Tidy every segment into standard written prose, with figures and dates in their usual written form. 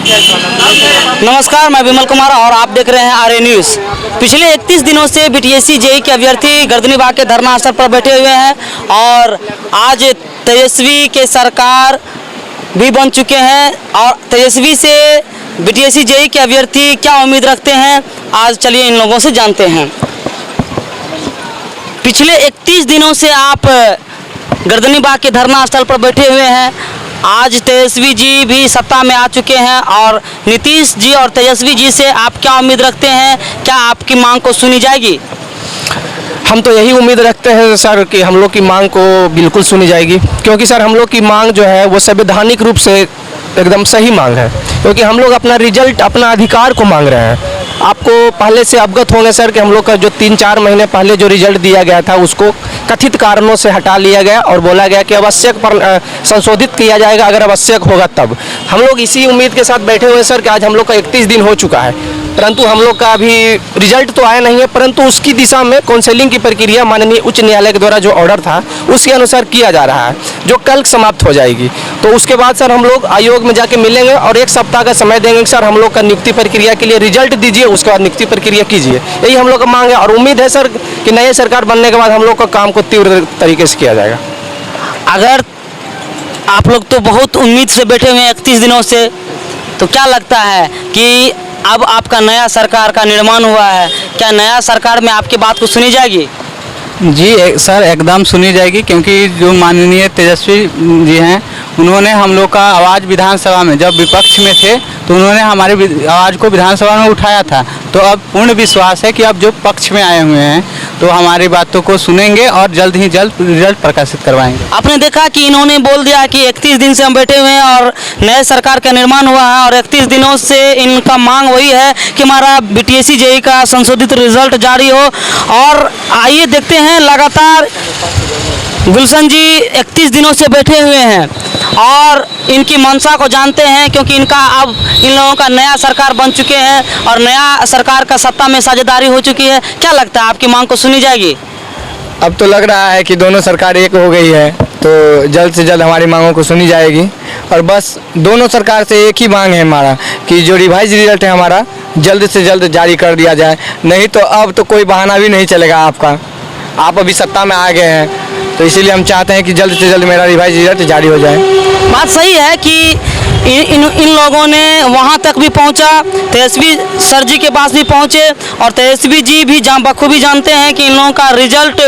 नमस्कार, मैं विमल कुमार और आप देख रहे हैं आरए न्यूज़। पिछले 31 दिनों से बीटीएससी जेईई के अभ्यर्थी गर्दनीबाग के धरना स्थल पर बैठे हुए हैं और आज तेजस्वी के सरकार भी बन चुके हैं और तेजस्वी से बीटीएससी जेईई के अभ्यर्थी क्या उम्मीद रखते हैं, आज चलिए इन लोगों से जानते हैं। पिछले 31 दिनों से आप गर्दनीबाग के धरना स्थल पर बैठे हुए हैं। आज तेजस्वी जी भी सत्ता में आ चुके हैं और नीतीश जी और तेजस्वी जी से आप क्या उम्मीद रखते हैं, क्या आपकी मांग को सुनी जाएगी? हम तो यही उम्मीद रखते हैं सर कि हम लोग की मांग को बिल्कुल सुनी जाएगी, क्योंकि सर हम लोग की मांग जो है वो संवैधानिक रूप से एकदम सही मांग है, क्योंकि हम लोग अपना रिजल्ट, अपना अधिकार को मांग रहे हैं। आपको पहले से अवगत होंगे सर कि हम लोग का जो 3-4 महीने पहले जो रिजल्ट दिया गया था उसको कथित कारणों से हटा लिया गया और बोला गया कि आवश्यक पर संशोधित किया जाएगा अगर आवश्यक होगा तब। हम लोग इसी उम्मीद के साथ बैठे हुए सर कि आज हम लोग का 31 दिन हो चुका है, परंतु हम लोग का अभी रिजल्ट तो आया नहीं है, परंतु उसकी दिशा में काउंसलिंग की प्रक्रिया माननीय उच्च न्यायालय के द्वारा जो ऑर्डर था उसके अनुसार किया जा रहा है, जो कल समाप्त हो जाएगी। तो उसके बाद सर हम लोग आयोग में जाके मिलेंगे और 1 सप्ताह का समय देंगे सर हम लोग का नियुक्ति प्रक्रिया के लिए। रिजल्ट दीजिए, उसके बाद नियुक्ति प्रक्रिया कीजिए, यही हम लोग का मांग है और उम्मीद है सर कि नई सरकार बनने के बाद हम लोग का काम को तीव्र तरीके से किया जाएगा। अगर आप लोग तो बहुत उम्मीद से बैठे हुए हैं 31 दिनों से, तो क्या लगता है कि अब आपका नया सरकार का निर्माण हुआ है, क्या नया सरकार में आपकी बात को सुनी जाएगी? जी सर, एकदम सुनी जाएगी, क्योंकि जो माननीय तेजस्वी जी हैं उन्होंने हम लोग का आवाज़ विधानसभा में जब विपक्ष में थे तो उन्होंने हमारी आवाज़ को विधानसभा में उठाया था। तो अब पूर्ण विश्वास है कि अब जो पक्ष में आए हुए हैं तो हमारी बातों को सुनेंगे और जल्द ही जल्द रिजल्ट प्रकाशित करवाएंगे। आपने देखा कि इन्होंने बोल दिया कि 31 दिन से हम बैठे हुए हैं और नए सरकार का निर्माण हुआ है और 31 दिनों से इनका मांग वही है कि हमारा बीटीएससी जेईई का संशोधित रिजल्ट जारी हो। और आइए देखते हैं, लगातार गुलशन जी 31 दिनों से बैठे हुए हैं और इनकी मंशा को जानते हैं, क्योंकि इनका अब इन लोगों का नया सरकार बन चुके हैं और नया सरकार का सत्ता में साझेदारी हो चुकी है। क्या लगता है आपकी मांग को सुनी जाएगी? अब तो लग रहा है कि दोनों सरकार एक हो गई है, तो जल्द से जल्द हमारी मांगों को सुनी जाएगी और बस दोनों सरकार से एक ही मांग है हमारा कि जो रिवाइज रिजल्ट है हमारा जल्द से जल्द जारी कर दिया जाए। नहीं तो अब तो कोई बहाना भी नहीं चलेगा आपका, आप अभी सत्ता में आ गए हैं, तो इसीलिए हम चाहते हैं कि जल्द से जल्द मेरा रिवाइज रिजल्ट जारी हो जाए। बात सही है कि इन लोगों ने वहाँ तक भी पहुँचा, तेजस्वी सर जी के पास भी पहुँचे और तेजस्वी जी भी बखूबी जानते हैं कि इन लोगों का रिजल्ट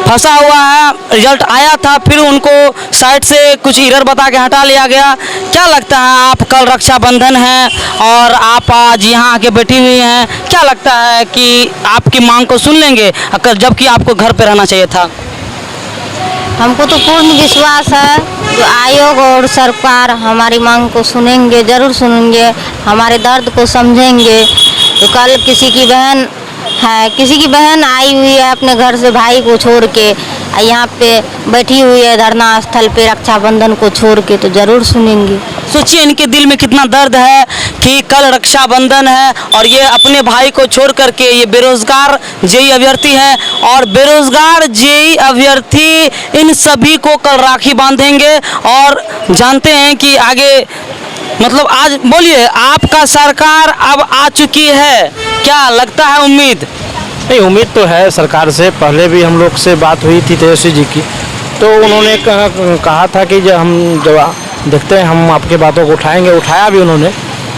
फंसा हुआ है। रिजल्ट आया था, फिर उनको साइड से कुछ एरर बता के हटा लिया गया। क्या लगता है, आप कल रक्षाबंधन है और आप आज यहाँ आके बैठी हुई हैं, क्या लगता है कि आपकी मांग को सुन लेंगे जबकि आपको घर पे रहना चाहिए था? हमको तो पूर्ण विश्वास है जो आयोग और सरकार हमारी मांग को सुनेंगे, ज़रूर सुनेंगे, हमारे दर्द को समझेंगे। तो कल किसी की बहन आई हुई है अपने घर से भाई को छोड़ के, यहाँ पे बैठी हुई है धरना स्थल पे रक्षाबंधन को छोड़ के, तो ज़रूर सुनेंगे। सोचिए इनके दिल में कितना दर्द है कि कल रक्षाबंधन है और ये अपने भाई को छोड़ करके ये बेरोजगार जेईई अभ्यर्थी हैं और बेरोजगार जेईई अभ्यर्थी इन सभी को कल राखी बांधेंगे और जानते हैं कि आगे मतलब आज बोलिए आपका सरकार अब आ चुकी है, क्या लगता है? उम्मीद नहीं, उम्मीद तो है सरकार से। पहले भी हम लोग से बात हुई थी तेजस्वी जी की, तो उन्होंने कहा था कि जब देखते हैं हम आपके बातों को उठाएंगे, उठाया भी उन्होंने।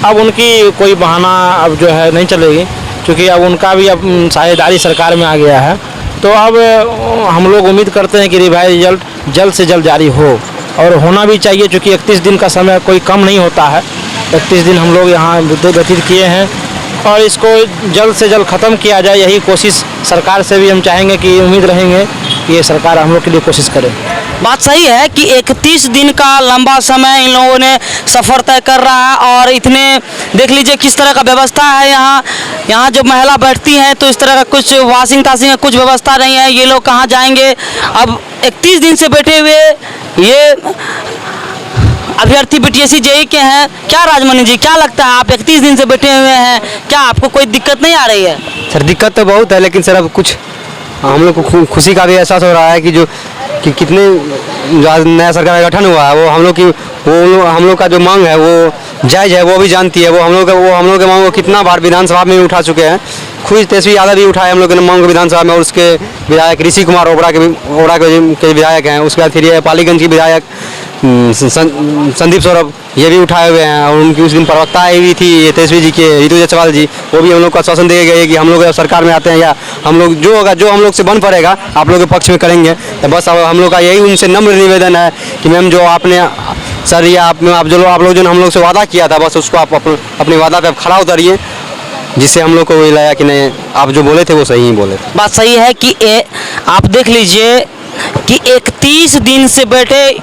अब उनकी कोई बहाना अब जो है नहीं चलेगी, क्योंकि अब उनका भी अब साझेदारी सरकार में आ गया है। तो अब हम लोग उम्मीद करते हैं कि रिवाइज रिजल्ट जल्द से जल्द जारी हो और होना भी चाहिए, क्योंकि 31 दिन का समय कोई कम नहीं होता है। 31 दिन हम लोग यहाँ व्यतीत किए हैं और इसको जल्द से जल्द ख़त्म किया जाए, यही कोशिश सरकार से भी हम चाहेंगे कि उम्मीद रहेंगे कि ये सरकार हम लोग के लिए कोशिश करे। बात सही है कि 31 दिन का लंबा समय इन लोगों ने सफ़र तय कर रहा है और इतने देख लीजिए किस तरह का व्यवस्था है यहाँ जो महिला बैठती हैं, तो इस तरह का कुछ वाशिंग ताशिंग का कुछ व्यवस्था नहीं है। ये लोग कहाँ जाएंगे? अब 31 दिन से बैठे हुए ये अभ्यर्थी बीटीएससी जेईई के हैं। क्या राजमणि जी, क्या लगता है, आप 31 दिन से बैठे हुए हैं, क्या आपको कोई दिक्कत नहीं आ रही है? सर दिक्कत तो बहुत है, लेकिन सर अब कुछ हम लोग को खुशी का भी एहसास हो रहा है कि कितने नया सरकार का गठन हुआ है, वो हम लोग का जो मांग है वो जायज़ है, वो भी जानती है। वो हम लोग के मांग को कितना बार विधानसभा में उठा चुके हैं। खुद तेजस्वी यादव भी उठाए हम लोग के मांग को विधानसभा में, और उसके विधायक ऋषि कुमार ओबरा के विधायक हैं। उसके बाद फिर ये पालीगंज की विधायक संदीप सौरभ, ये भी उठाए हुए हैं। और उनकी उस दिन प्रवक्ता आई हुई थी ये तेजस्वी जी के, ऋतु जायसवाल जी, वो भी हम लोग को आश्वासन दे गए कि हम लोग सरकार में आते हैं या हम लोग जो होगा, जो हम लोग से बन पड़ेगा आप लोग के पक्ष में करेंगे। तो बस अब हम लोग का यही उनसे नम्र निवेदन है कि मैम जो आपने सर या आप लोग जो हम लोग से वादा किया था, बस उसको आप अपने वादा पे खड़ा उतरिए, जिससे हम लोग को वही लगा कि नहीं आप जो बोले थे वो सही ही बोले थे। बात सही है कि आप देख लीजिए कि 31 दिन से बैठे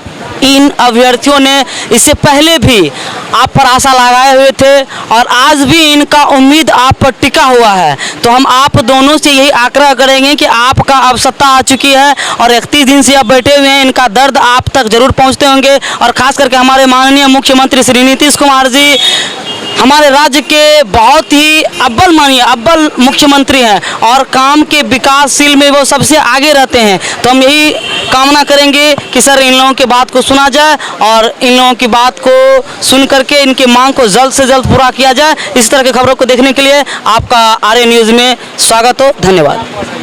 इन अभ्यर्थियों ने इससे पहले भी आप पर आशा लगाए हुए थे और आज भी इनका उम्मीद आप पर टिका हुआ है। तो हम आप दोनों से यही आग्रह करेंगे कि आपका अब सत्ता आ चुकी है और 31 दिन से आप बैठे हुए हैं, इनका दर्द आप तक जरूर पहुंचते होंगे। और खास करके हमारे माननीय मुख्यमंत्री श्री नीतीश कुमार जी हमारे राज्य के बहुत ही अव्वल मुख्यमंत्री हैं और काम के विकासशील में वो सबसे आगे रहते हैं। तो हम यही कामना करेंगे कि सर इन लोगों की बात को सुना जाए और इन लोगों की बात को सुन करके इनकी मांग को जल्द से जल्द पूरा किया जाए। इस तरह की खबरों को देखने के लिए आपका आर्य न्यूज़ में स्वागत हो। धन्यवाद।